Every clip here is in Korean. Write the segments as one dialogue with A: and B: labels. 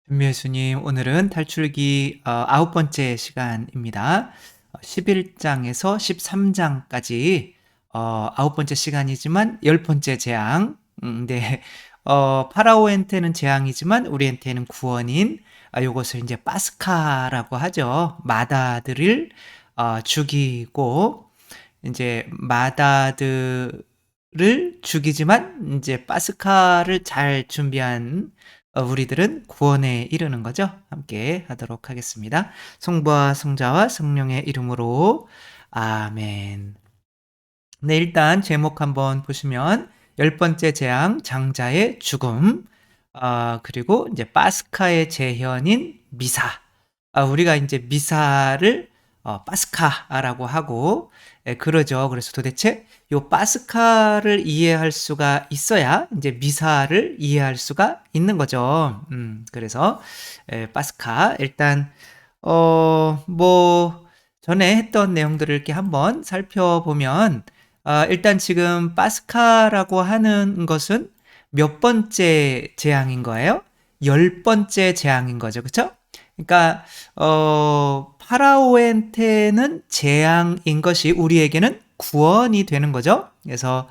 A: 준미예수님, 오늘은 탈출기 9번째 시간입니다. 11장에서 13장까지 9번째 시간이지만 10번째 재앙. 네. 파라오한테는 재앙이지만 우리한테는 구원인 요것을 이제 파스카라고 하죠. 마다들을 죽이고 이제 마다들을 죽이지만 이제 파스카를 잘 준비한 우리들은 구원에 이르는 거죠. 함께 하도록 하겠습니다. 성부와 성자와 성령의 이름으로 아멘. 네, 일단 제목 한번 보시면 10번째 재앙 장자의 죽음, 그리고 이제 파스카의 재현인 미사. 우리가 이제 미사를 파스카라고 하고 그러죠. 그래서 도대체 요 파스카를 이해할 수가 있어야 이제 미사를 이해할 수가 있는 거죠. 그래서 파스카 일단 뭐 전에 했던 내용들을 이렇게 한번 살펴보면 일단 지금 파스카라고 하는 것은 몇 번째 재앙인 거예요? 10번째 재앙인 거죠. 그쵸? 그러니까 파라오한테는 재앙인 것이 우리에게는 구원이 되는 거죠. 그래서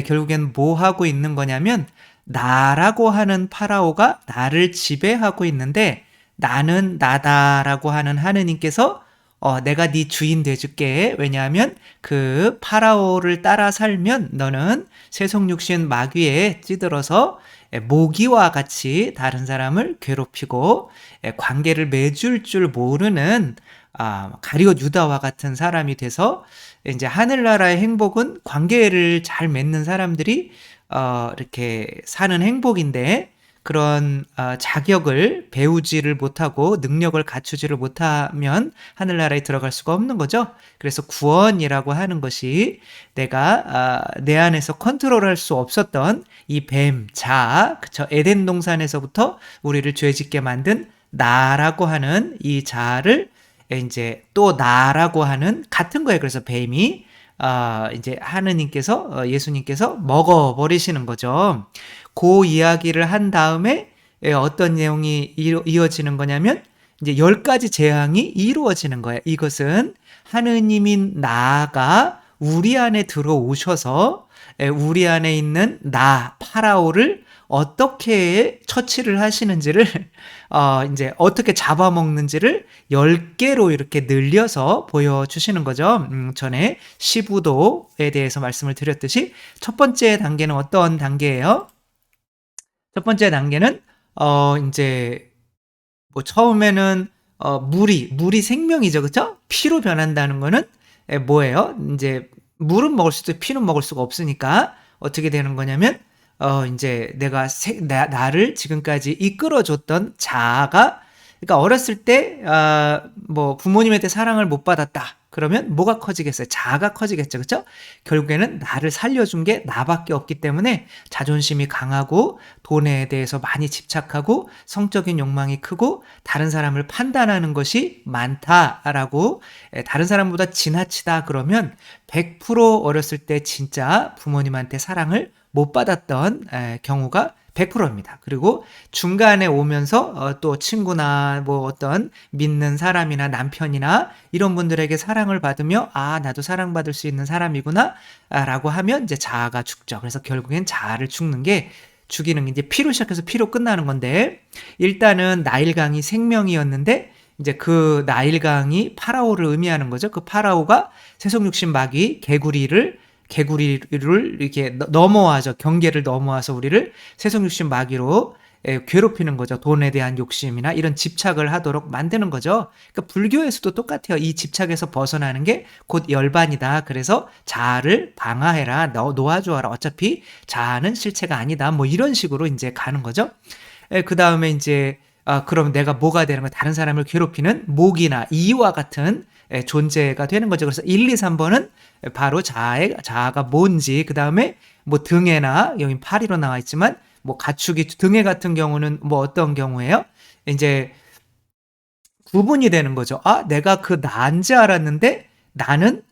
A: 결국엔 뭐 하고 있는 거냐면 나라고 하는 파라오가 나를 지배하고 있는데 나는 나다라고 하는 하느님께서 내가 네 주인 돼줄게. 왜냐하면 그 파라오를 따라 살면 너는 세속육신 마귀에 찌들어서 모기와 같이 다른 사람을 괴롭히고 관계를 맺을 줄 모르는 가룟 유다와 같은 사람이 돼서 이제 하늘나라의 행복은 관계를 잘 맺는 사람들이 이렇게 사는 행복인데 그런 자격을 배우지를 못하고 능력을 갖추지를 못하면 하늘나라에 들어갈 수가 없는 거죠. 그래서 구원이라고 하는 것이 내가 내 안에서 컨트롤할 수 없었던 이 뱀, 그쵸? 에덴 동산에서부터 우리를 죄짓게 만든 나라고 하는 이 자를 이제 또 나라고 하는 같은 거예요. 그래서 뱀이 이제 하느님께서 예수님께서 먹어버리시는 거죠. 그 이야기를 한 다음에 어떤 내용이 이어지는 거냐면 이제 10가지 재앙이 이루어지는 거예요. 이것은 하느님인 나가 우리 안에 들어오셔서 우리 안에 있는 나 파라오를 어떻게 처치를 하시는지를 이제 어떻게 잡아먹는지를 10개로 이렇게 늘려서 보여주시는 거죠. 전에 시부도에 대해서 말씀을 드렸듯이 첫 번째 단계는 어떤 단계예요? 첫 번째 단계는 이제 뭐 처음에는 물이 생명이죠. 그쵸? 피로 변한다는 거는 뭐예요? 이제 물은 먹을 수도 피는 먹을 수가 없으니까 어떻게 되는 거냐면 이제 내가 나를 지금까지 이끌어 줬던 자아가 그러니까 어렸을 때 뭐 부모님한테 사랑을 못 받았다. 그러면 뭐가 커지겠어요? 자아가 커지겠죠. 그렇죠? 결국에는 나를 살려준 게 나밖에 없기 때문에 자존심이 강하고 돈에 대해서 많이 집착하고 성적인 욕망이 크고 다른 사람을 판단하는 것이 많다라고 다른 사람보다 지나치다 그러면 100% 어렸을 때 진짜 부모님한테 사랑을 못 받았던 경우가 100%입니다. 그리고 중간에 오면서 또 친구나 뭐 어떤 믿는 사람이나 남편이나 이런 분들에게 사랑을 받으며 나도 사랑받을 수 있는 사람이구나 라고 하면 이제 자아가 죽죠. 그래서 결국엔 자아를 죽이는 게 이제 피로 시작해서 피로 끝나는 건데 일단은 나일강이 생명이었는데 이제 그 나일강이 파라오를 의미하는 거죠. 그 파라오가 세속육신 마귀 개구리를 이렇게 넘어와서 경계를 넘어와서 우리를 세속육신 마귀로 괴롭히는 거죠. 돈에 대한 욕심이나 이런 집착을 하도록 만드는 거죠. 그러니까 불교에서도 똑같아요. 이 집착에서 벗어나는 게 곧 열반이다. 그래서 자아를 방아해라, 놓아주어라. 어차피 자아는 실체가 아니다. 뭐 이런 식으로 이제 가는 거죠. 그 다음에 이제 그럼 내가 뭐가 되는 거야? 다른 사람을 괴롭히는 모기나 이와 같은 존재가 되는 거죠. 그래서 1, 2, 3번은 바로 자아가 뭔지, 그 다음에 뭐 등에나, 여기 파리로 나와 있지만, 뭐 가축이 등에 같은 경우는 뭐 어떤 경우예요? 이제 구분이 되는 거죠. 내가 그 나인지 알았는데 나는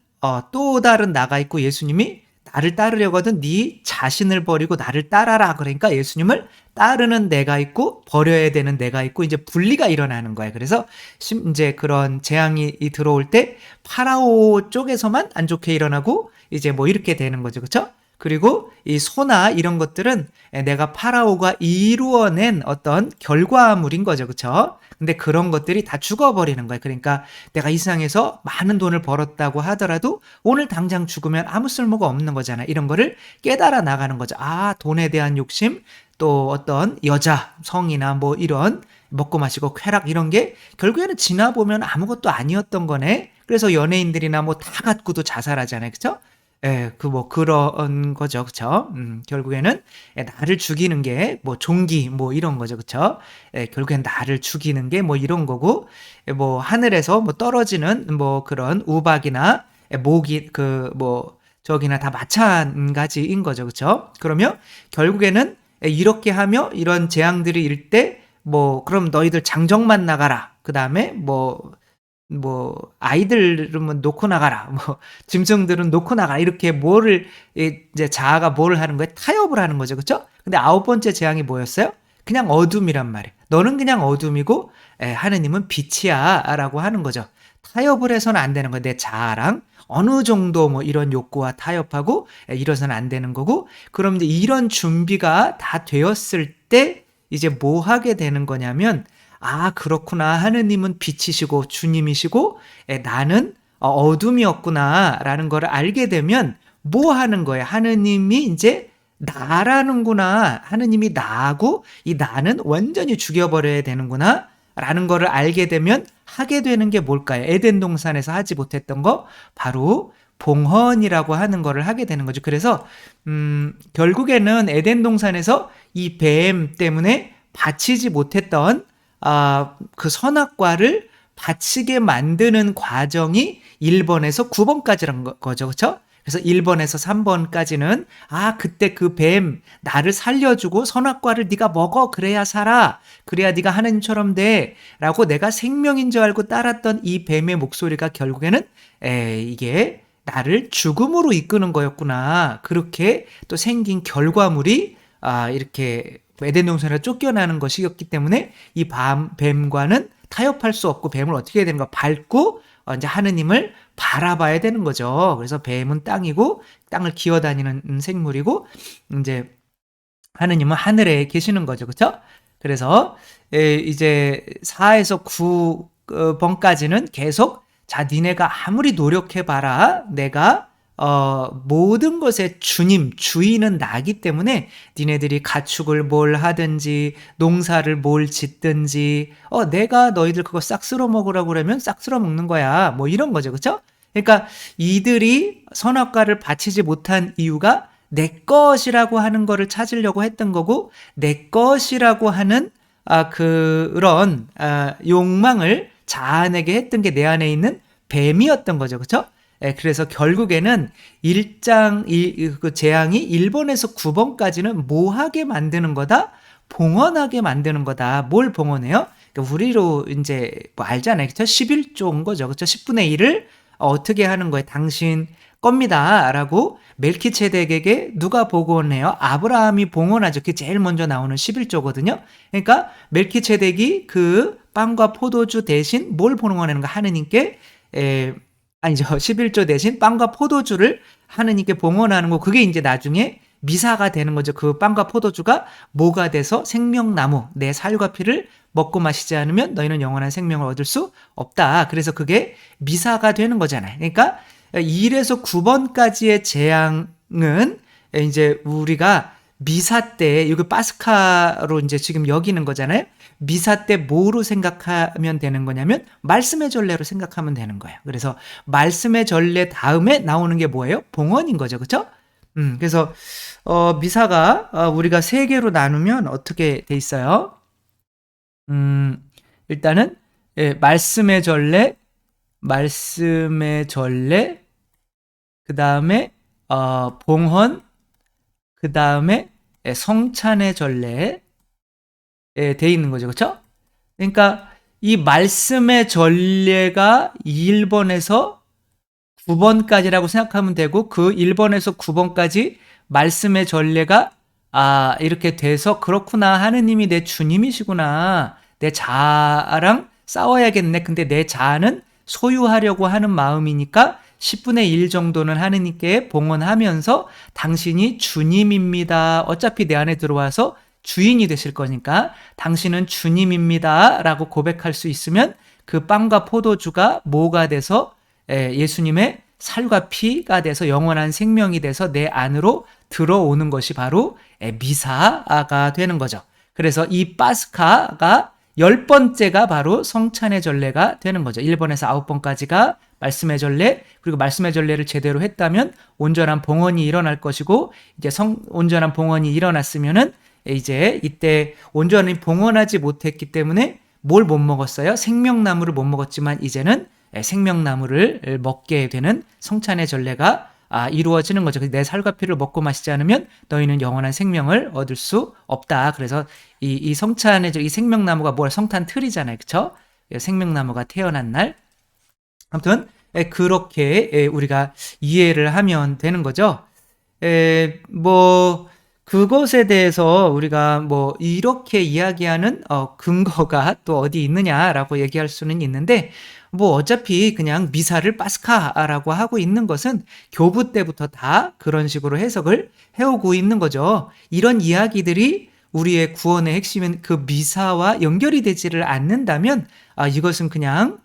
A: 또 다른 나가 있고 예수님이 나를 따르려거든 네 자신을 버리고 나를 따라라. 그러니까 예수님을 따르는 내가 있고 버려야 되는 내가 있고 이제 분리가 일어나는 거예요. 그래서 이제 그런 재앙이 들어올 때 파라오 쪽에서만 안 좋게 일어나고 이제 뭐 이렇게 되는 거죠. 그렇죠? 그리고 이 소나 이런 것들은 내가 파라오가 이루어낸 어떤 결과물인 거죠. 그렇죠? 근데 그런 것들이 다 죽어버리는 거예요. 그러니까 내가 이 세상에서 많은 돈을 벌었다고 하더라도 오늘 당장 죽으면 아무 쓸모가 없는 거잖아요. 이런 거를 깨달아 나가는 거죠. 아, 돈에 대한 욕심, 또 어떤 여자, 성이나 뭐 이런 먹고 마시고 쾌락 이런 게 결국에는 지나보면 아무것도 아니었던 거네. 그래서 연예인들이나 뭐 다 갖고도 자살하잖아요. 그쵸? 예, 그 뭐 그런 거죠. 그쵸? 결국에는 나를 죽이는 게 뭐 종기 뭐 이런 거죠. 그쵸? 예, 결국엔 나를 죽이는 게 뭐 이런 거고, 뭐 하늘에서 뭐 떨어지는 뭐 그런 우박이나 모기 그 뭐 저기나 다 마찬가지인 거죠. 그쵸? 그러면 결국에는 이렇게 하며 이런 재앙들이 일 때 뭐 그럼 너희들 장정만 나가라. 그다음에 뭐 아이들은 놓고 나가라. 뭐 짐승들은 놓고 나가라. 이렇게 뭐를 이제 자아가 뭐를 하는 거예요? 타협을 하는 거죠. 그렇죠? 근데 아홉 번째 재앙이 뭐였어요? 그냥 어둠이란 말이에요. 너는 그냥 어둠이고 하느님은 빛이야라고 하는 거죠. 타협을 해서는 안 되는 거예요. 내 자아랑 어느 정도 뭐 이런 욕구와 타협하고 이래서는 안 되는 거고, 그럼 이제 이런 준비가 다 되었을 때 이제 뭐 하게 되는 거냐면, 아, 그렇구나. 하느님은 빛이시고 주님이시고 나는 어둠이었구나라는 걸 알게 되면 뭐 하는 거예요? 하느님이 이제 나라는구나. 하느님이 나고 이 나는 완전히 죽여버려야 되는구나. 라는 거를 알게 되면 하게 되는 게 뭘까요? 에덴 동산에서 하지 못했던 거 바로 봉헌이라고 하는 거를 하게 되는 거죠. 그래서 결국에는 에덴 동산에서 이 뱀 때문에 바치지 못했던 그 선악과를 바치게 만드는 과정이 1번에서 9번까지란 거죠. 그렇죠? 그래서 1번에서 3번까지는 그때 그 뱀 나를 살려주고 선악과를 네가 먹어 그래야 살아. 그래야 네가 하나님처럼 돼. 라고 내가 생명인 줄 알고 따랐던 이 뱀의 목소리가 결국에는 이게 나를 죽음으로 이끄는 거였구나. 그렇게 또 생긴 결과물이 이렇게 에덴 동산에서 쫓겨나는 것이었기 때문에 이 뱀과는 타협할 수 없고 뱀을 어떻게 해야 되는가? 밟고 이제 하느님을 바라봐야 되는 거죠. 그래서 뱀은 땅이고 땅을 기어다니는 생물이고 이제 하느님은 하늘에 계시는 거죠. 그렇죠? 그래서 이제 4에서 9번까지는 계속 자, 니네가 아무리 노력해봐라. 내가 모든 것의 주인은 나기 때문에 니네들이 가축을 뭘 하든지 농사를 뭘 짓든지 내가 너희들 그거 싹 쓸어 먹으라고 그러면 싹 쓸어 먹는 거야. 뭐 이런 거죠. 그렇죠? 그러니까 이들이 선악과를 바치지 못한 이유가 내 것이라고 하는 거를 찾으려고 했던 거고, 내 것이라고 하는 그런 욕망을 자아내게 했던 게 내 안에 있는 뱀이었던 거죠. 그렇죠? 그래서 결국에는 그 재앙이 1번에서 9번까지는 뭐하게 만드는 거다? 봉헌하게 만드는 거다. 뭘 봉헌해요? 그러니까 우리로 이제 뭐 알잖아요. 그렇죠? 11조인 거죠. 그렇죠? 10분의 1을 어떻게 하는 거예요? 당신 겁니다. 라고 멜키체덱에게 누가 봉헌해요? 아브라함이 봉헌하죠. 그게 제일 먼저 나오는 11조거든요. 그러니까 멜키체덱이 그 빵과 포도주 대신 뭘 봉헌하는가? 하느님께 아니죠. 11조 대신 빵과 포도주를 하느님께 봉헌하는 거, 그게 이제 나중에 미사가 되는 거죠. 그 빵과 포도주가 뭐가 돼서 생명나무, 내 살과 피를 먹고 마시지 않으면 너희는 영원한 생명을 얻을 수 없다. 그래서 그게 미사가 되는 거잖아요. 그러니까 1에서 9번까지의 재앙은 이제 우리가 미사 때, 이거 파스카로 이제 지금 여기는 거잖아요. 미사 때 뭐로 생각하면 되는 거냐면 말씀의 전례로 생각하면 되는 거예요. 그래서 말씀의 전례 다음에 나오는 게 뭐예요? 봉헌인 거죠. 그렇죠? 그래서 미사가 우리가 세 개로 나누면 어떻게 돼 있어요? 일단은 말씀의 전례, 그 다음에 봉헌, 그 다음에 성찬의 전례 돼 있는 거죠. 그렇죠? 그러니까 이 말씀의 전례가 1번에서 9번까지라고 생각하면 되고 그 1번에서 9번까지 말씀의 전례가 이렇게 돼서 그렇구나. 하느님이 내 주님이시구나. 내 자아랑 싸워야겠네. 근데 내 자아는 소유하려고 하는 마음이니까 10분의 1 정도는 하느님께 봉헌하면서 당신이 주님입니다. 어차피 내 안에 들어와서 주인이 되실 거니까 당신은 주님입니다. 라고 고백할 수 있으면 그 빵과 포도주가 뭐가 돼서 예수님의 살과 피가 돼서 영원한 생명이 돼서 내 안으로 들어오는 것이 바로 미사가 되는 거죠. 그래서 이 파스카가 10번째가 바로 성찬의 전례가 되는 거죠. 1번에서 9번까지가 말씀의 전례, 그리고 말씀의 전례를 제대로 했다면 온전한 봉헌이 일어날 것이고, 이제 온전한 봉헌이 일어났으면은 이제 이때 온전히 봉헌하지 못했기 때문에 뭘 못 먹었어요? 생명나무를 못 먹었지만 이제는 생명나무를 먹게 되는 성찬의 전례가 이루어지는 거죠. 내 살과 피를 먹고 마시지 않으면 너희는 영원한 생명을 얻을 수 없다. 그래서 이 성찬의 이 생명나무가 뭐야? 성탄 틀이잖아요. 그렇죠? 생명나무가 태어난 날. 아무튼 그렇게 우리가 이해를 하면 되는 거죠. 뭐 그것에 대해서 우리가 뭐 이렇게 이야기하는 근거가 또 어디 있느냐라고 얘기할 수는 있는데, 뭐 어차피 그냥 미사를 파스카라고 하고 있는 것은 교부 때부터 다 그런 식으로 해석을 해오고 있는 거죠. 이런 이야기들이 우리의 구원의 핵심인 그 미사와 연결이 되지를 않는다면 이것은 그냥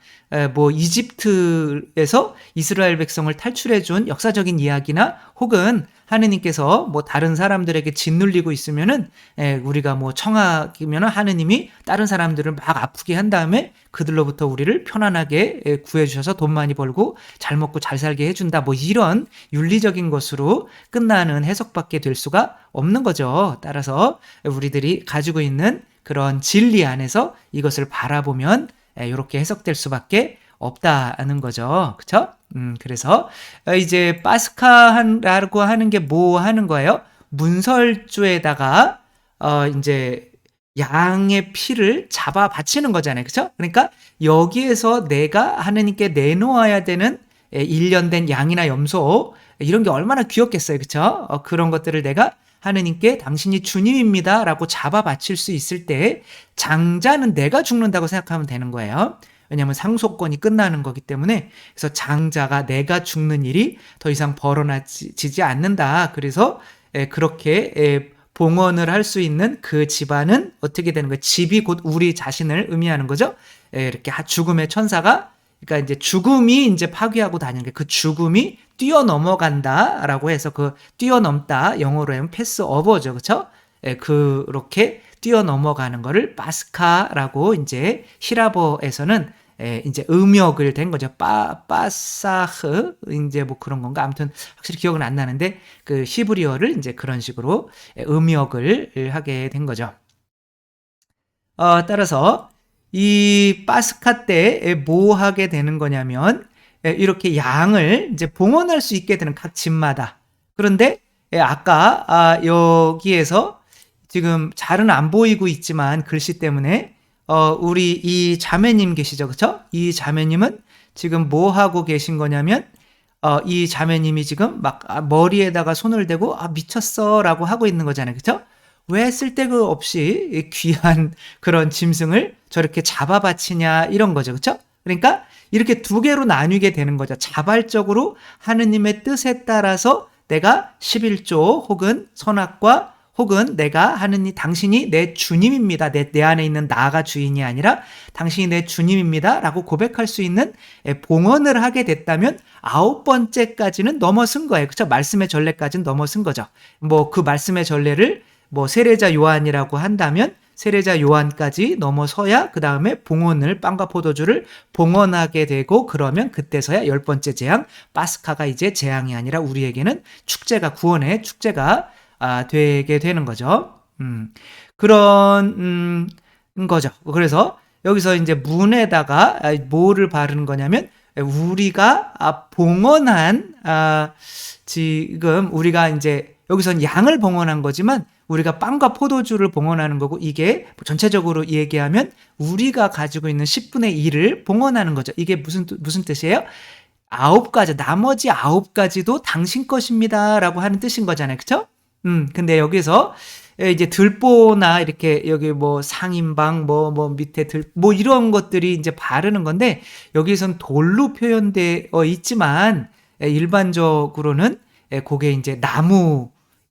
A: 뭐 이집트에서 이스라엘 백성을 탈출해 준 역사적인 이야기나 혹은 하느님께서 뭐 다른 사람들에게 짓눌리고 있으면은 우리가 뭐 청하기면은 하느님이 다른 사람들을 막 아프게 한 다음에 그들로부터 우리를 편안하게 구해 주셔서 돈 많이 벌고 잘 먹고 잘 살게 해준다, 뭐 이런 윤리적인 것으로 끝나는 해석밖에 될 수가 없는 거죠. 따라서 우리들이 가지고 있는 그런 진리 안에서 이것을 바라보면 이렇게 해석될 수밖에 없다는 거죠. 그쵸? 그래서 이제 파스카라고 하는 게 뭐 하는 거예요? 문설주에다가 이제 양의 피를 잡아 바치는 거잖아요. 그쵸? 그러니까 여기에서 내가 하느님께 내놓아야 되는 일련된 양이나 염소, 이런 게 얼마나 귀엽겠어요. 그쵸? 그런 것들을 내가 하느님께 당신이 주님입니다 라고 잡아 바칠 수 있을 때 장자는 내가 죽는다고 생각하면 되는 거예요. 왜냐하면 상속권이 끝나는 거기 때문에. 그래서 장자가 내가 죽는 일이 더 이상 벌어지지 않는다. 그래서 그렇게 봉헌을 할 수 있는 그 집안은 어떻게 되는 거예요? 집이 곧 우리 자신을 의미하는 거죠. 이렇게 죽음의 천사가, 그러니까 이제 죽음이 이제 파괴하고 다니는 게, 그 죽음이 뛰어넘어간다라고 해서 그 뛰어넘다 영어로 하면 패스 오버죠. 그렇죠? 그렇게 뛰어넘어가는 거를 파스카라고 이제 히라버에서는 이제 음역을 된 거죠. 파사흐 이제 뭐 그런 건가? 아무튼 확실히 기억은 안 나는데 그 히브리어를 이제 그런 식으로 음역을 하게 된 거죠. 따라서 이 파스카 때 뭐 하게 되는 거냐면 이렇게 양을 이제 봉헌할 수 있게 되는 각 집마다. 그런데 아까 여기에서 지금 잘은 안 보이고 있지만 글씨 때문에 우리 이 자매님 계시죠, 그렇죠? 이 자매님은 지금 뭐 하고 계신 거냐면 이 자매님이 지금 막 머리에다가 손을 대고 미쳤어라고 하고 있는 거잖아요, 그렇죠? 왜 쓸데그 없이 귀한 그런 짐승을 저렇게 잡아 바치냐, 이런 거죠, 그렇죠? 그러니까 이렇게 두 개로 나뉘게 되는 거죠. 자발적으로 하느님의 뜻에 따라서 내가 11조 혹은 선악과 혹은 내가 하느님, 당신이 내 주님입니다. 내 안에 있는 나가 주인이 아니라 당신이 내 주님입니다 라고 고백할 수 있는 봉헌을 하게 됐다면 9번째까지는 넘어선 거예요. 그렇죠? 말씀의 전례까지는 넘어선 거죠. 뭐 그 말씀의 전례를 뭐 세례자 요한이라고 한다면 세례자 요한까지 넘어서야 그 다음에 봉헌을, 빵과 포도주를 봉헌하게 되고, 그러면 그때서야 10번째 재앙 파스카가 이제 재앙이 아니라 우리에게는 축제가, 구원의 축제가 되게 되는 거죠. 그런 거죠. 그래서 여기서 이제 문에다가 뭐를 바르는 거냐면 우리가 봉헌한 지금 우리가 이제 여기선 양을 봉헌한 거지만 우리가 빵과 포도주를 봉헌하는 거고, 이게 전체적으로 얘기하면 우리가 가지고 있는 10분의 1을 봉헌하는 거죠. 이게 무슨 뜻이에요? 아홉 가지, 나머지 아홉 가지도 당신 것입니다라고 하는 뜻인 거잖아요. 그쵸? 근데 여기서 이제 들보나 이렇게 여기 뭐 상인방, 뭐 밑에 뭐 이런 것들이 이제 바르는 건데 여기선 돌로 표현되어 있지만 일반적으로는 그게 이제 나무일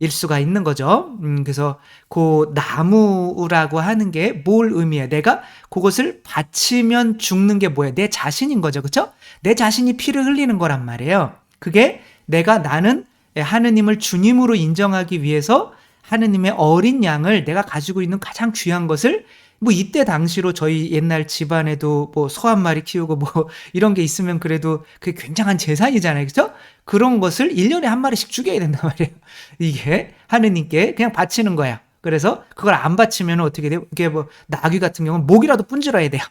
A: 수가 있는 거죠. 그래서 그 나무라고 하는 게 뭘 의미해? 내가 그것을 바치면 죽는 게 뭐야? 내 자신인 거죠. 그쵸? 내 자신이 피를 흘리는 거란 말이에요. 그게 나는 하느님을 주님으로 인정하기 위해서 하느님의 어린 양을 내가 가지고 있는 가장 귀한 것을 뭐 이때 당시로 저희 옛날 집안에도 뭐 소 한 마리 키우고 뭐 이런 게 있으면 그래도 그게 굉장한 재산이잖아요. 그죠? 그런 것을 1년에 한 마리씩 죽여야 된단 말이에요. 이게 하느님께 그냥 바치는 거야. 그래서 그걸 안 바치면 어떻게 돼요? 이게 뭐 나귀 같은 경우는 목이라도 분질러야 돼요.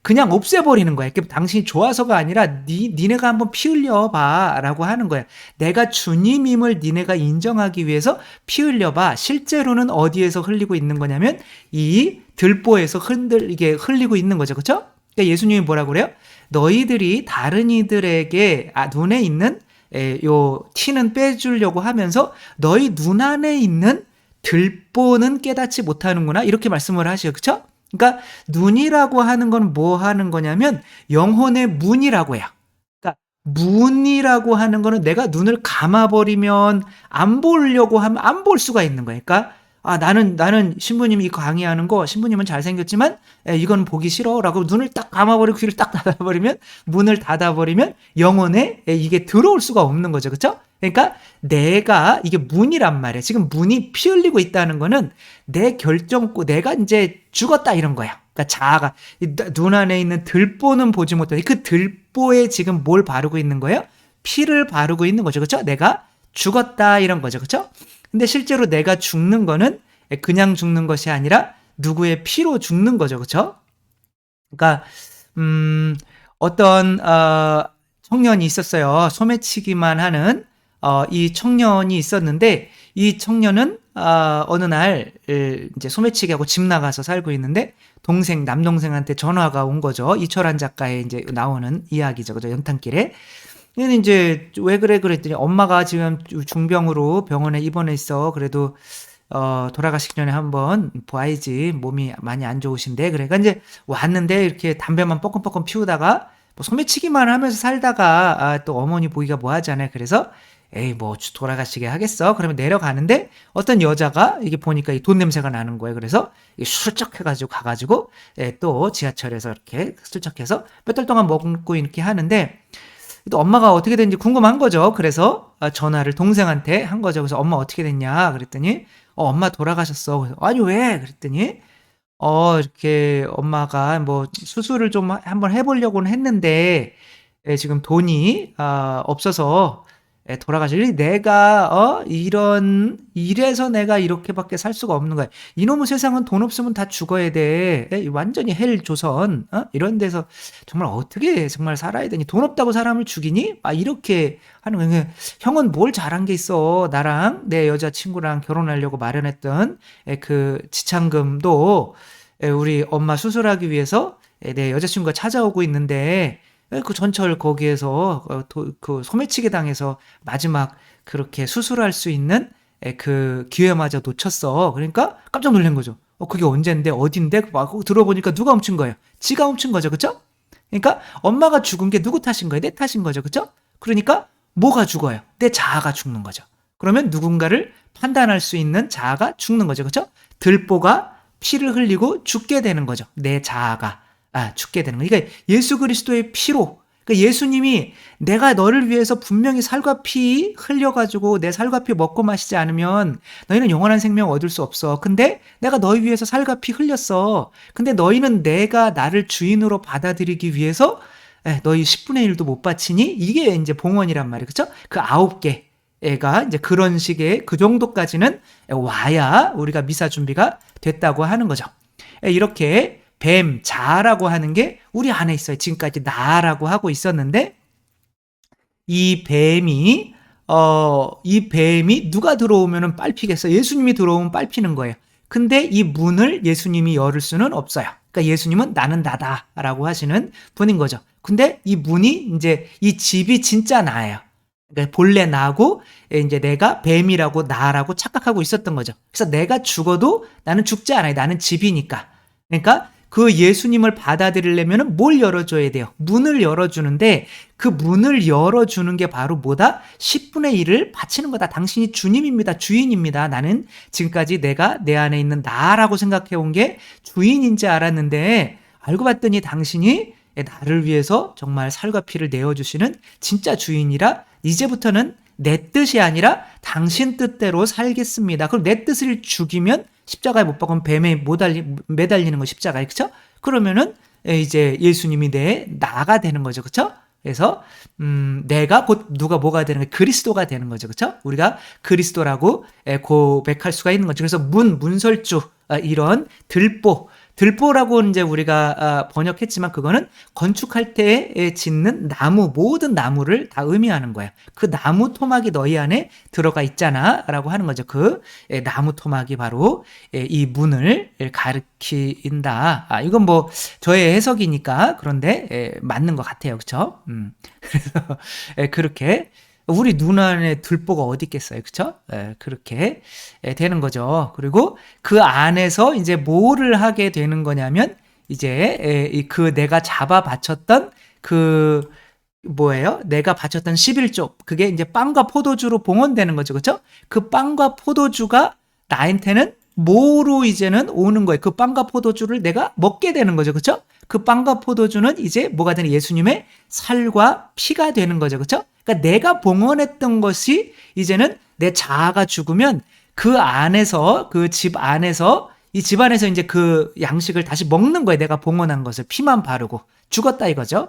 A: 그냥 없애버리는 거야. 당신이 좋아서가 아니라 니네가 한번 피 흘려봐 라고 하는 거야. 내가 주님임을 니네가 인정하기 위해서 피 흘려봐. 실제로는 어디에서 흘리고 있는 거냐면 이 들보에서 이게 흘리고 있는 거죠. 그렇죠? 그러니까 예수님이 뭐라고 그래요? 너희들이 다른 이들에게 눈에 있는 요 티는 빼주려고 하면서 너희 눈 안에 있는 들보는 깨닫지 못하는구나 이렇게 말씀을 하셔요. 그렇죠? 그러니까 눈이라고 하는 건 뭐 하는 거냐면 영혼의 문이라고 해요. 그러니까 문이라고 하는 거는 내가 눈을 감아버리면 안 보려고 하면 안 볼 수가 있는 거예요. 그러니까 나는 신부님이 강의하는 거 신부님은 잘생겼지만 이건 보기 싫어라고 눈을 딱 감아버리고 귀를 딱 닫아버리면 문을 닫아버리면 영혼에 이게 들어올 수가 없는 거죠. 그렇죠? 그러니까 내가 이게 문이란 말이에요. 지금 문이 피 흘리고 있다는 거는 내 결정고 내가 이제 죽었다 이런 거야. 그러니까 자아가 눈 안에 있는 들보는 보지 못하고 그 들보에 지금 뭘 바르고 있는 거예요? 피를 바르고 있는 거죠. 그렇죠? 내가 죽었다 이런 거죠. 그렇죠? 근데 실제로 내가 죽는 거는 그냥 죽는 것이 아니라 누구의 피로 죽는 거죠. 그렇죠? 그러니까 어떤 청년이 있었어요. 소매치기만 하는 이 청년이 있었는데 이 청년은 어느 날 이제 소매치기하고 집 나가서 살고 있는데 남동생한테 전화가 온 거죠. 이철환 작가의 이제 나오는 이야기죠. 그죠? 연탄길에. 얘는 이제 왜 그래 그랬더니 엄마가 지금 중병으로 병원에 입원해 있어. 그래도 돌아가시기 전에 한번 봐야지. 몸이 많이 안 좋으신데. 그러니까 이제 왔는데 이렇게 담배만 뻐끔뻐끔 피우다가 뭐 소매치기만 하면서 살다가 또 어머니 보기가 뭐하잖아요. 그래서 에이 뭐 돌아가시게 하겠어. 그러면 내려가는데 어떤 여자가 이게 보니까 이 돈 냄새가 나는 거예요. 그래서 술쩍해가지고 가가지고 또 지하철에서 이렇게 술쩍해서 몇 달 동안 먹고 이렇게 하는데 또 엄마가 어떻게 됐는지 궁금한 거죠. 그래서 전화를 동생한테 한 거죠. 그래서 엄마 어떻게 됐냐 그랬더니 엄마 돌아가셨어. 그래서 아니 왜? 그랬더니 이렇게 엄마가 뭐 수술을 좀 한번 해보려고는 했는데 지금 돈이 없어서 돌아가시니 내가 이래서 내가 이렇게밖에 살 수가 없는 거야. 이놈의 세상은 돈 없으면 다 죽어야 돼. 완전히 헬 조선 이런 데서 정말 어떻게 정말 살아야 되니? 돈 없다고 사람을 죽이니? 이렇게 하는 거야. 형은 뭘 잘한 게 있어. 나랑 내 여자친구랑 결혼하려고 마련했던 그 지참금도 우리 엄마 수술하기 위해서 내 여자친구가 찾아오고 있는데 그 전철 거기에서 그 소매치기 당해서 마지막 그렇게 수술할 수 있는 그 기회마저 놓쳤어. 그러니까 깜짝 놀란 거죠. 그게 언젠데 어딘데? 막 들어보니까 누가 훔친 거예요? 지가 훔친 거죠. 그쵸? 그러니까 엄마가 죽은 게 누구 탓인 거예요? 내 탓인 거죠. 그쵸? 그러니까 뭐가 죽어요? 내 자아가 죽는 거죠. 그러면 누군가를 판단할 수 있는 자아가 죽는 거죠. 그쵸? 들보가 피를 흘리고 죽게 되는 거죠. 내 자아가. 죽게 되는 거예요. 그러니까 예수 그리스도의 피로, 그러니까 예수님이 내가 너를 위해서 분명히 살과 피 흘려가지고 내 살과 피 먹고 마시지 않으면 너희는 영원한 생명 얻을 수 없어. 근데 내가 너희 위해서 살과 피 흘렸어. 근데 너희는 내가 나를 주인으로 받아들이기 위해서 너희 10분의 1도 못 바치니? 이게 이제 봉헌이란 말이에요. 그쵸? 그 9개가 이제 그런 식의 그 정도까지는 와야 우리가 미사 준비가 됐다고 하는 거죠. 이렇게 뱀, 자라고 하는 게 우리 안에 있어요. 지금까지 나라고 하고 있었는데 이 뱀이 누가 들어오면은 빨피겠어? 예수님이 들어오면 빨피는 거예요. 근데 이 문을 예수님이 열을 수는 없어요. 그러니까 예수님은 나는 나다라고 하시는 분인 거죠. 근데 이 문이 이제 이 집이 진짜 나예요. 그러니까 본래 나고 이제 내가 뱀이라고 나라고 착각하고 있었던 거죠. 그래서 내가 죽어도 나는 죽지 않아요. 나는 집이니까. 그러니까 그 예수님을 받아들이려면 뭘 열어줘야 돼요? 문을 열어주는데 그 문을 열어주는 게 바로 뭐다? 10분의 1을 바치는 거다. 당신이 주님입니다. 주인입니다. 나는 지금까지 내가 내 안에 있는 나라고 생각해온 게 주인인지 알았는데 알고 봤더니 당신이 나를 위해서 정말 살과 피를 내어주시는 진짜 주인이라 이제부터는 내 뜻이 아니라 당신 뜻대로 살겠습니다. 그럼 내 뜻을 죽이면 십자가에 못 박으면 뱀에 매달리는 거 십자가에, 그쵸? 그러면은 이제 예수님이 내 나가 되는 거죠, 그쵸? 그래서 내가 곧 누가 뭐가 되는 거예요? 그리스도가 되는 거죠, 그쵸? 우리가 그리스도라고 고백할 수가 있는 거죠. 그래서 문설주, 이런 들보라고 이제 우리가 번역했지만 그거는 건축할 때 짓는 나무, 모든 나무를 다 의미하는 거예요. 그 나무 토막이 너희 안에 들어가 있잖아라고 하는 거죠. 그 나무 토막이 바로 이 문을 가리킨다. 이건 뭐 저의 해석이니까 그런데 맞는 것 같아요, 그렇죠? 그래서 그렇게 우리 눈 안에 들보가 어디 있겠어요, 그렇죠? 그렇게 되는 거죠. 그리고 그 안에서 이제 뭐를 하게 되는 거냐면 이제 그 내가 잡아 바쳤던 그 뭐예요? 내가 바쳤던 11조 그게 이제 빵과 포도주로 봉헌되는 거죠, 그렇죠? 그 빵과 포도주가 나한테는 뭐로 이제는 오는 거예요. 그 빵과 포도주를 내가 먹게 되는 거죠, 그렇죠? 그 빵과 포도주는 이제 뭐가 되는 예수님의 살과 피가 되는 거죠, 그렇죠? 그러니까 내가 봉헌했던 것이 이제는 내 자아가 죽으면 그 안에서 그 집 안에서 이 집 안에서 이제 그 양식을 다시 먹는 거예요. 내가 봉헌한 것을 피만 바르고 죽었다 이거죠.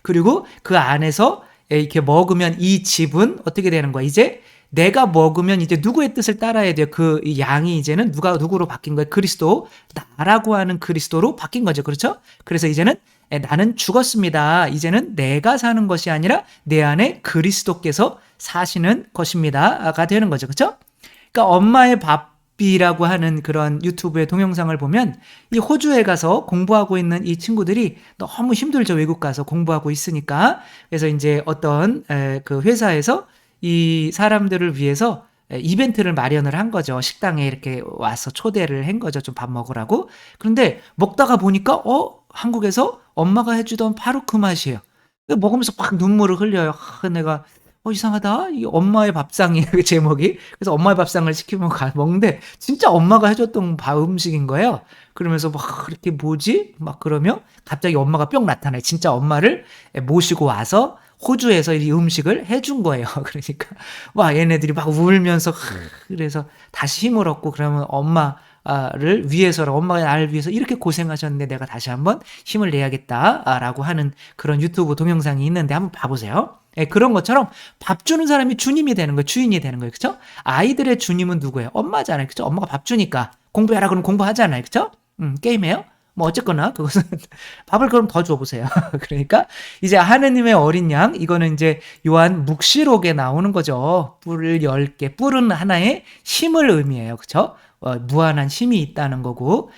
A: 그리고 그 안에서 이렇게 먹으면 이 집은 어떻게 되는 거야? 이제 내가 먹으면 이제 누구의 뜻을 따라야 돼요. 그 양이 이제는 누구로 바뀐 거예요? 그리스도, 나라고 하는 그리스도로 바뀐 거죠. 그렇죠? 그래서 이제는 나는 죽었습니다. 이제는 내가 사는 것이 아니라 내 안에 그리스도께서 사시는 것입니다가 되는 거죠. 그렇죠? 그러니까 엄마의 밥이라고 하는 그런 유튜브의 동영상을 보면 이 호주에 가서 공부하고 있는 이 친구들이 너무 힘들죠. 외국 가서 공부하고 있으니까. 그래서 이제 어떤 그 회사에서 이 사람들을 위해서 이벤트를 마련을 한 거죠. 식당에 이렇게 와서 초대를 한 거죠. 좀 밥 먹으라고. 그런데 먹다가 보니까 한국에서 엄마가 해주던 바로 그 맛이에요. 먹으면서 막 눈물을 흘려요. 내가 이상하다. 이 엄마의 밥상이에요. 그 제목이. 그래서 엄마의 밥상을 시키면 먹는데 진짜 엄마가 해줬던 음식인 거예요. 그러면서 막 이렇게 뭐지? 막 그러면 갑자기 엄마가 뿅 나타나요. 진짜 엄마를 모시고 와서 호주에서 이 음식을 해준 거예요. 그러니까 와 얘네들이 막 울면서 그래서 다시 힘을 얻고 그러면 엄마를 위해서라고 엄마가 나를 위해서 이렇게 고생하셨는데 내가 다시 한번 힘을 내야겠다라고 하는 그런 유튜브 동영상이 있는데 한번 봐보세요. 그런 것처럼 밥 주는 사람이 주님이 되는 거예요. 주인이 되는 거예요. 그렇죠? 아이들의 주님은 누구예요? 엄마잖아요. 그렇죠? 엄마가 밥 주니까 공부해라 그러면 공부하잖아요. 그렇죠? 게임해요? 뭐 어쨌거나 그것은 밥을 그럼 더 줘보세요. 그러니까 이제 하느님의 어린 양 이거는 이제 요한 묵시록에 나오는 거죠. 뿔을 10개 뿔은 하나의 힘을 의미해요. 그렇죠? 무한한 힘이 있다는 거고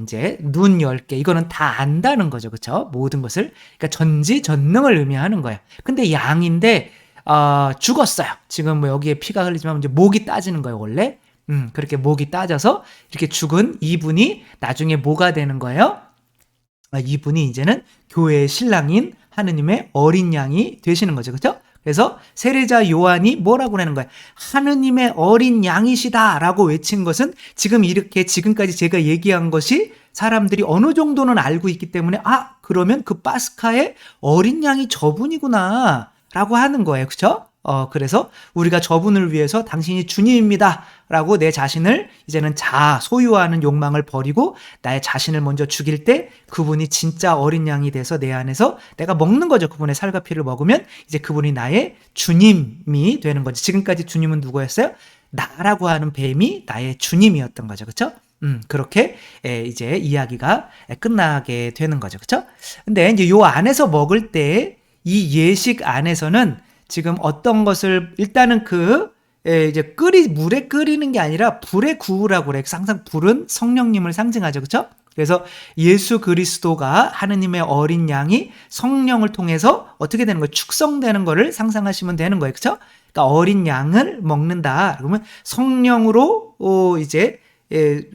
A: 이제 눈 10개 이거는 다 안다는 거죠. 그렇죠? 모든 것을 그러니까 전지전능을 의미하는 거예요. 근데 양인데 죽었어요. 지금 뭐 여기에 피가 흘리지만 이제 목이 따지는 거예요. 원래 그렇게 목이 따져서 이렇게 죽은 이분이 나중에 뭐가 되는 거예요? 이분이 이제는 교회의 신랑인 하느님의 어린 양이 되시는 거죠. 그렇죠? 그래서 세례자 요한이 뭐라고 하는 거예요? 하느님의 어린 양이시다라고 외친 것은 지금 이렇게 지금까지 제가 얘기한 것이 사람들이 어느 정도는 알고 있기 때문에 그러면 그 파스카의 어린 양이 저분이구나 라고 하는 거예요. 그렇죠? 그래서 우리가 저분을 위해서 당신이 주님입니다 라고 내 자신을 이제는 소유하는 욕망을 버리고 나의 자신을 먼저 죽일 때 그분이 진짜 어린 양이 돼서 내 안에서 내가 먹는 거죠. 그분의 살과 피를 먹으면 이제 그분이 나의 주님이 되는 거죠. 지금까지 주님은 누구였어요? 나라고 하는 뱀이 나의 주님이었던 거죠. 그렇죠? 그렇게 이제 이야기가 끝나게 되는 거죠. 그렇죠? 근데 이제 요 안에서 먹을 때 이 예식 안에서는 지금 어떤 것을 일단은 이제 물에 끓이는 게 아니라 불에 구우라고 그래. 항상 불은 성령님을 상징하죠. 그쵸? 그래서 예수 그리스도가 하느님의 어린 양이 성령을 통해서 어떻게 되는 거예요? 축성되는 거를 상상하시면 되는 거예요. 그쵸? 그러니까 어린 양을 먹는다. 그러면 성령으로 이제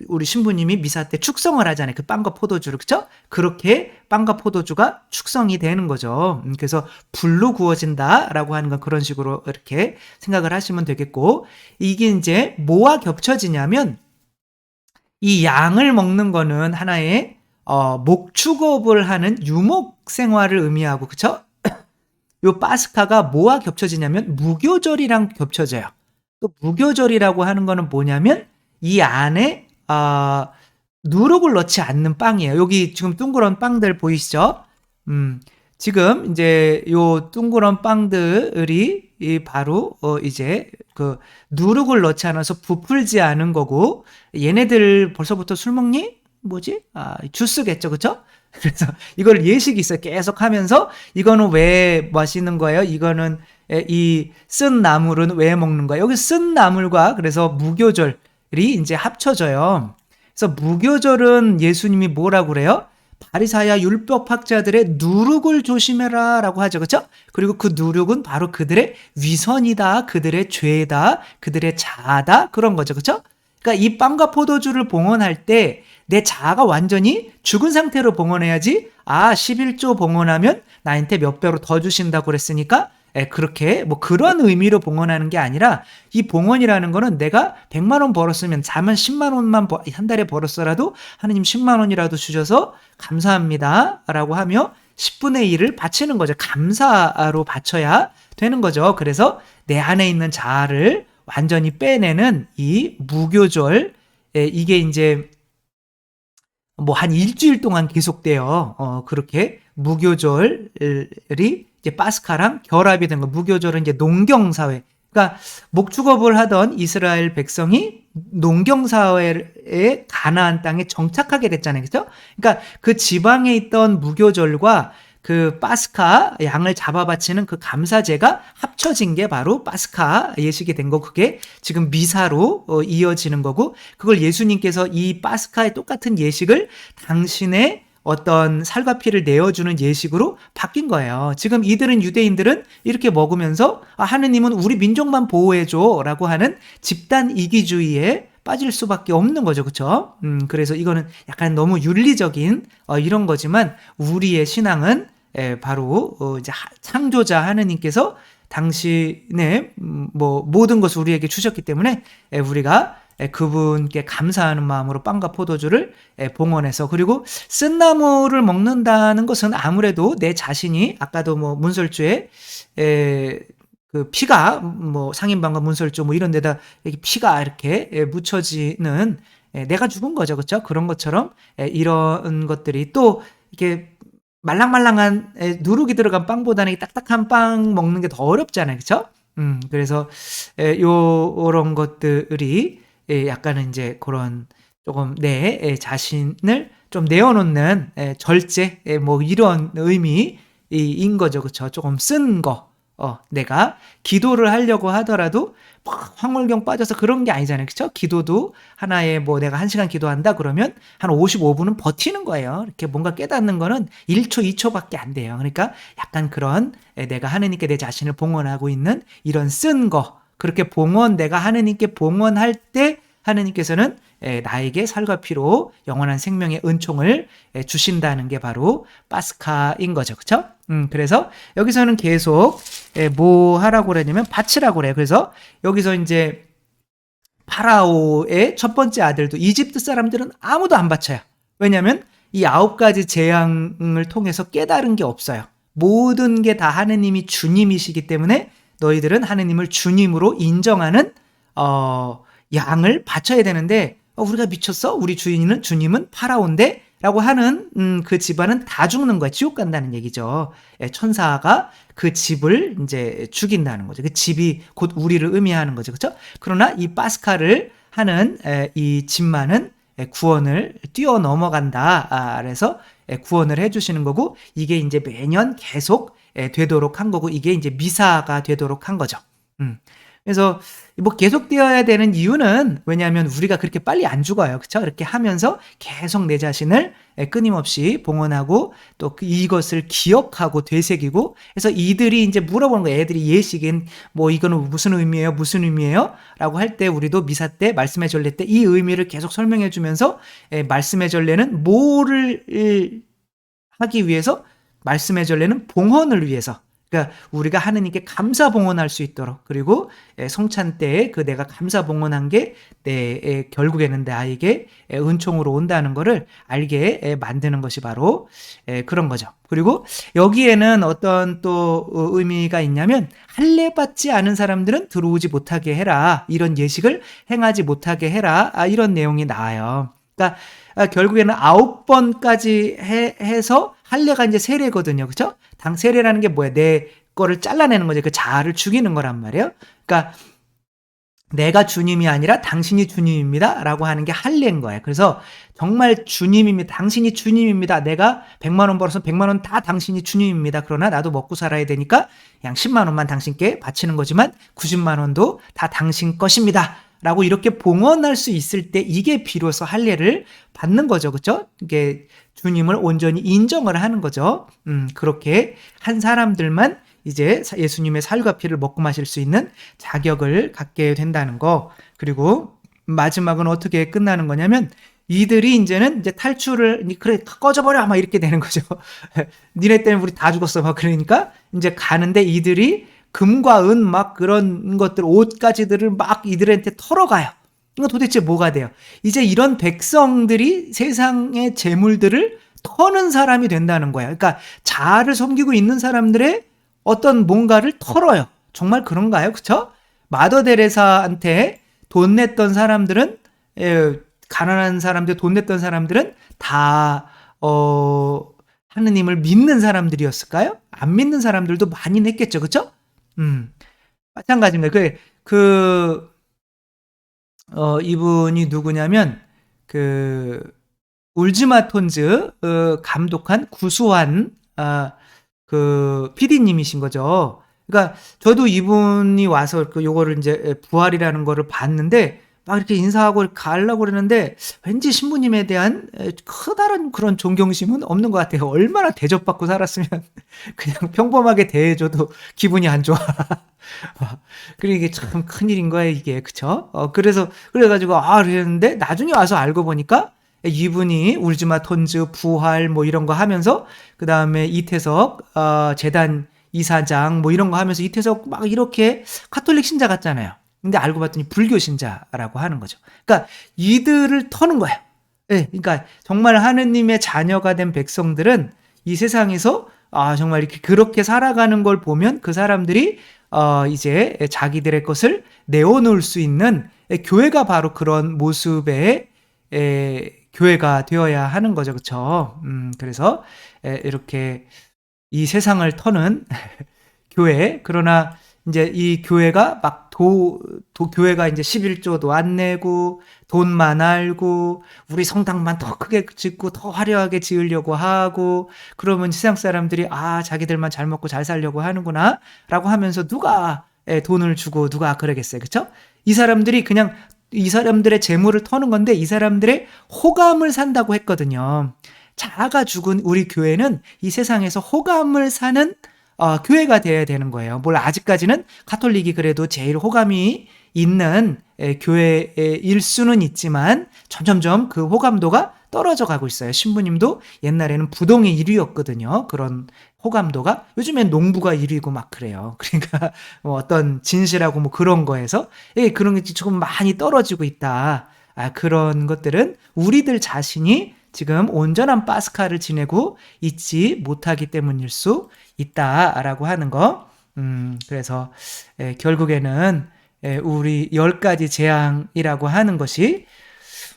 A: 우리 신부님이 미사 때 축성을 하잖아요. 그 빵과 포도주를. 그쵸? 그렇게 빵과 포도주가 축성이 되는 거죠. 그래서 불로 구워진다라고 하는 건 그런 식으로 이렇게 생각을 하시면 되겠고, 이게 이제 뭐와 겹쳐지냐면 이 양을 먹는 거는 하나의 목축업을 하는 유목 생활을 의미하고, 그쵸? 요 파스카가 뭐와 겹쳐지냐면 무교절이랑 겹쳐져요. 또 무교절이라고 하는 거는 뭐냐면 이 안에 누룩을 넣지 않는 빵이에요. 여기 지금 둥그런 빵들 보이시죠? 지금 이제 요 둥그런 빵들이 바로 이제 그 누룩을 넣지 않아서 부풀지 않은 거고, 얘네들 벌써부터 술 먹니? 뭐지? 주스겠죠, 그쵸? 그래서 이걸 예식이 있어요. 계속 하면서 이거는 왜 마시는 거예요? 이거는 이 쓴 나물은 왜 먹는 거예요? 여기 쓴 나물과 그래서 무교절이 이제 합쳐져요. 그래서 무교절은 예수님이 뭐라고 그래요? 바리사야 율법학자들의 누룩을 조심해라 라고 하죠. 그렇죠? 그리고 그 누룩은 바로 그들의 위선이다, 그들의 죄다, 그들의 자아다, 그런 거죠. 그렇죠? 그러니까 이 빵과 포도주를 봉헌할 때 내 자아가 완전히 죽은 상태로 봉헌해야지, 11조 봉헌하면 나한테 몇 배로 더 주신다고 그랬으니까 그렇게 뭐 그런 의미로 봉헌하는 게 아니라, 이 봉헌이라는 거는 내가 100만 원 벌었으면 자면 10만 원만 한 달에 벌었어라도 하느님 10만 원이라도 주셔서 감사합니다 라고 하며 10분의 1을 바치는 거죠. 감사로 바쳐야 되는 거죠. 그래서 내 안에 있는 자아를 완전히 빼내는 이 무교절, 이게 이제 뭐 한 일주일 동안 계속돼요. 그렇게 무교절이 이제 파스카랑 결합이 된 거. 무교절은 이제 농경사회. 그러니까 목축업을 하던 이스라엘 백성이 농경사회의 가나안 땅에 정착하게 됐잖아요. 그죠? 그러니까 그 지방에 있던 무교절과 그 파스카 양을 잡아 바치는 그 감사제가 합쳐진 게 바로 파스카 예식이 된 거. 그게 지금 미사로 이어지는 거고, 그걸 예수님께서 이 파스카의 똑같은 예식을 당신의 어떤 살과 피를 내어주는 예식으로 바뀐 거예요. 지금 유대인들은 이렇게 먹으면서 하느님은 우리 민족만 보호해줘 라고 하는 집단 이기주의에 빠질 수밖에 없는 거죠. 그쵸? 그래서 이거는 약간 너무 윤리적인 이런 거지만, 우리의 신앙은 바로 이제 창조자 하느님께서 당신의 뭐 모든 것을 우리에게 주셨기 때문에 우리가 그분께 감사하는 마음으로 빵과 포도주를 봉헌해서, 그리고 쓴 나물을 먹는다는 것은 아무래도 내 자신이 아까도 뭐 문설주에 그 피가 뭐 상인방과 문설주 뭐 이런 데다 이렇게 피가 이렇게 묻혀지는 내가 죽은 거죠. 그렇죠? 그런 것처럼 이런 것들이 또 이렇게 말랑말랑한 누룩이 들어간 빵보다는 딱딱한 빵 먹는 게 더 어렵잖아요. 그렇죠? 그래서 요런 것들이 약간은 이제 그런 조금 내 자신을 좀 내어놓는 절제 뭐 이런 의미인 거죠. 그렇죠? 조금 쓴 거. 내가 기도를 하려고 하더라도 막 황홀경 빠져서 그런 게 아니잖아요. 그쵸? 기도도 하나의 뭐 내가 1시간 기도한다 그러면 한 55분은 버티는 거예요. 이렇게 뭔가 깨닫는 거는 1초, 2초밖에 안 돼요. 그러니까 약간 그런 내가 하느님께 내 자신을 봉헌하고 있는 이런 쓴 거, 그렇게 내가 하느님께 봉헌할 때 하느님께서는 나에게 살과 피로 영원한 생명의 은총을 주신다는 게 바로 파스카인 거죠. 그쵸? 그래서 여기서는 계속 뭐 하라고 그러냐면 바치라고 그래요. 그래서 여기서 이제 파라오의 첫 번째 아들도 이집트 사람들은 아무도 안 바쳐요. 왜냐하면 이 9가지 재앙을 통해서 깨달은 게 없어요. 모든 게 다 하느님이 주님이시기 때문에 너희들은 하느님을 주님으로 인정하는 양을 바쳐야 되는데, 우리가 미쳤어? 우리 주님은 파라오인데? 라고 하는 그 집안은 다 죽는 거야. 지옥 간다는 얘기죠. 천사가 그 집을 이제 죽인다는 거죠. 그 집이 곧 우리를 의미하는 거죠. 그렇죠? 그러나 이 파스카를 하는 이 집만은 구원을 뛰어넘어간다. 그래서 구원을 해주시는 거고, 이게 이제 매년 계속 되도록 한 거고, 이게 이제 미사가 되도록 한 거죠. 그래서 뭐 계속되어야 되는 이유는 왜냐하면 우리가 그렇게 빨리 안 죽어요. 그쵸? 이렇게 하면서 계속 내 자신을 끊임없이 봉헌하고 또 이것을 기억하고 되새기고 그래서 이들이 이제 물어보는 거예요. 애들이 예식인 뭐 이거는 무슨 의미예요? 무슨 의미예요? 라고 할 때 우리도 미사 때 말씀의 전례 때 이 의미를 계속 설명해 주면서 말씀의 전례는 뭐를 하기 위해서 말씀의 전례는 봉헌을 위해서 그러니까 우리가 하느님께 감사 봉헌할 수 있도록 그리고 성찬 때에 그 내가 감사 봉헌한 게 결국에는 나에게 은총으로 온다는 것을 알게 만드는 것이 바로 그런 거죠. 그리고 여기에는 어떤 또 의미가 있냐면 할례 받지 않은 사람들은 들어오지 못하게 해라. 이런 예식을 행하지 못하게 해라. 이런 내용이 나와요. 그러니까 결국에는 9번까지 해서 할례가 이제 세례거든요. 그쵸? 세례라는 게 뭐야? 내 거를 잘라내는 거죠. 그 자아를 죽이는 거란 말이에요. 그러니까 내가 주님이 아니라 당신이 주님입니다. 라고 하는 게 할례인 거예요. 그래서 정말 주님입니다. 당신이 주님입니다. 내가 100만 원 벌어서 100만 원 다 당신이 주님입니다. 그러나 나도 먹고 살아야 되니까 그냥 10만 원만 당신께 바치는 거지만 90만 원도 다 당신 것입니다. 라고 이렇게 봉헌할 수 있을 때 이게 비로소 할례를 받는 거죠. 그렇죠? 이게 주님을 온전히 인정을 하는 거죠. 그렇게 한 사람들만 이제 예수님의 살과 피를 먹고 마실 수 있는 자격을 갖게 된다는 거. 그리고 마지막은 어떻게 끝나는 거냐면 이들이 이제는 이제 탈출을 그래 꺼져버려 막 이렇게 되는 거죠. 니네 때문에 우리 다 죽었어 막 그러니까 이제 가는데 이들이 금과 은 막 그런 것들 옷가지들을 막 이들한테 털어가요. 이거 도대체 뭐가 돼요? 이제 이런 백성들이 세상의 재물들을 터는 사람이 된다는 거예요. 그러니까 자아를 섬기고 있는 사람들의 어떤 뭔가를 털어요. 정말 그런가요? 그쵸? 마더 데레사한테 돈 냈던 사람들은 가난한 사람들 돈 냈던 사람들은 다 하느님을 믿는 사람들이었을까요? 안 믿는 사람들도 많이 냈겠죠. 그쵸? 마찬가지입니다. 이분이 누구냐면, 울지마톤즈, 감독한 구수한, PD님이신 거죠. 그러니까, 저도 이분이 와서 요거를 이제 부활이라는 거를 봤는데, 막 이렇게 인사하고 가려고 그러는데, 왠지 신부님에 대한 커다란 그런 존경심은 없는 것 같아요. 얼마나 대접받고 살았으면, 그냥 평범하게 대해줘도 기분이 안 좋아. 그리고 이게 참 큰일인 거예요, 이게. 그쵸? 그래가지고, 그랬는데, 나중에 와서 알고 보니까, 이분이 울지마톤즈, 부활, 뭐 이런 거 하면서, 그 다음에 이태석, 재단 이사장, 뭐 이런 거 하면서 이태석 막 이렇게 카톨릭 신자 같잖아요. 근데 알고 봤더니 불교 신자라고 하는 거죠. 그러니까 이들을 터는 거예요. 예, 그러니까 정말 하느님의 자녀가 된 백성들은 이 세상에서 정말 이렇게 그렇게 살아가는 걸 보면 그 사람들이 이제 자기들의 것을 내어놓을 수 있는 교회가 바로 그런 모습의 교회가 되어야 하는 거죠. 그렇죠? 그래서 이렇게 이 세상을 터는 교회. 그러나 이제 이 교회가 막 교회가 이제 11조도 안 내고 돈만 알고 우리 성당만 더 크게 짓고 더 화려하게 지으려고 하고 그러면 세상 사람들이 자기들만 잘 먹고 잘 살려고 하는구나 라고 하면서 누가 돈을 주고 누가 그러겠어요. 그쵸? 이 사람들이 그냥 이 사람들의 재물을 터는 건데 이 사람들의 호감을 산다고 했거든요. 자아가 죽은 우리 교회는 이 세상에서 호감을 사는 교회가 되어야 되는 거예요. 물론 아직까지는 가톨릭이 그래도 제일 호감이 있는 교회일 수는 있지만 점점점 그 호감도가 떨어져 가고 있어요. 신부님도 옛날에는 부동의 1위였거든요. 그런 호감도가 요즘엔 농부가 1위고 막 그래요. 그러니까 뭐 어떤 진실하고 뭐 그런 거에서 그런 게 조금 많이 떨어지고 있다. 그런 것들은 우리들 자신이 지금 온전한 파스카를 지내고 있지 못하기 때문일 수 있다라고 하는 거. 그래서 결국에는 우리 10가지 재앙이라고 하는 것이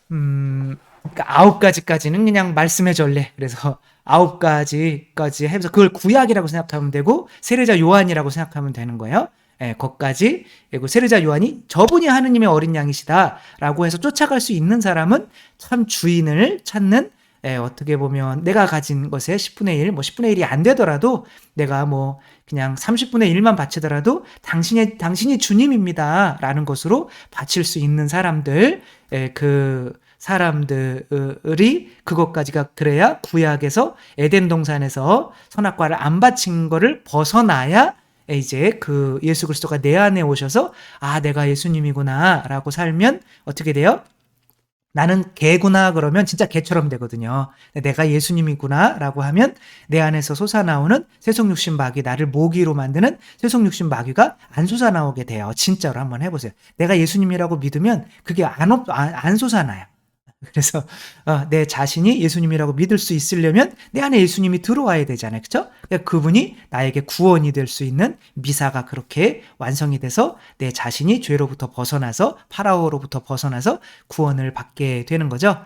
A: 그러니까 9가지까지는 그냥 말씀의 전례. 그래서 9가지까지 해서 그걸 구약이라고 생각하면 되고 세례자 요한이라고 생각하면 되는 거예요. 거기까지. 그리고 세례자 요한이 저분이 하느님의 어린 양이시다라고 해서 쫓아갈 수 있는 사람은 참 주인을 찾는 어떻게 보면 내가 가진 것의 10분의 1, 뭐 10분의 1이 안 되더라도 내가 뭐 그냥 30분의 1만 바치더라도 당신이 주님입니다라는 것으로 바칠 수 있는 사람들, 그 사람들이 그것까지가 그래야 구약에서 에덴 동산에서 선악과를 안 바친 거를 벗어나야 이제 그 예수 그리스도가 내 안에 오셔서 아, 내가 예수님이구나라고 살면 어떻게 돼요? 나는 개구나 그러면 진짜 개처럼 되거든요. 내가 예수님이구나라고 하면 내 안에서 솟아나오는 세속육신 마귀, 나를 모기로 만드는 세속육신 마귀가 안 솟아나오게 돼요. 진짜로 한번 해보세요. 내가 예수님이라고 믿으면 그게 안 솟아나요. 그래서 내 자신이 예수님이라고 믿을 수 있으려면 내 안에 예수님이 들어와야 되잖아요. 그렇죠? 그분이 나에게 구원이 될 수 있는 미사가 그렇게 완성이 돼서 내 자신이 죄로부터 벗어나서 파라오로부터 벗어나서 구원을 받게 되는 거죠.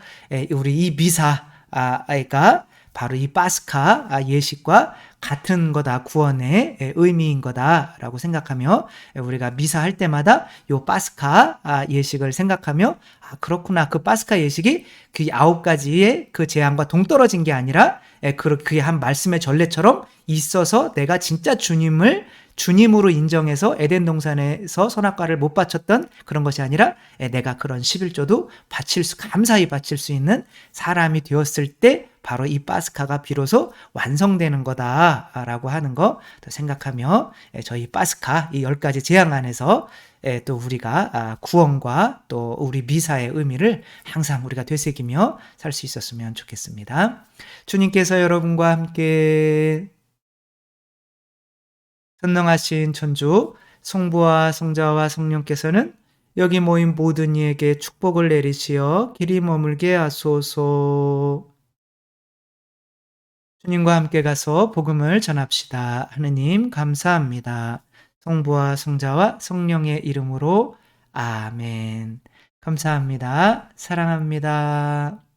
A: 우리 이 미사가 바로 이 파스카 예식과 같은 거다, 구원의 의미인 거다라고 생각하며 우리가 미사할 때마다 요 파스카 예식을 생각하며 그렇구나, 그 파스카 예식이 그 9가지의 그 재앙과 동떨어진 게 아니라 그게 한 말씀의 전례처럼 있어서 내가 진짜 주님으로 인정해서 에덴 동산에서 선악과를 못 바쳤던 그런 것이 아니라 내가 그런 11조도 감사히 바칠 수 있는 사람이 되었을 때 바로 이 파스카가 비로소 완성되는 거다라고 하는 거 생각하며 저희 파스카 이 10가지 재앙 안에서 또 우리가 구원과 또 우리 미사의 의미를 항상 우리가 되새기며 살 수 있었으면 좋겠습니다. 주님께서 여러분과 함께 선능하신 천주 성부와 성자와 성령께서는 여기 모인 모든 이에게 축복을 내리시어 길이 머물게 하소서. 주님과 함께 가서 복음을 전합시다. 하느님 감사합니다. 성부와 성자와 성령의 이름으로 아멘. 감사합니다. 사랑합니다.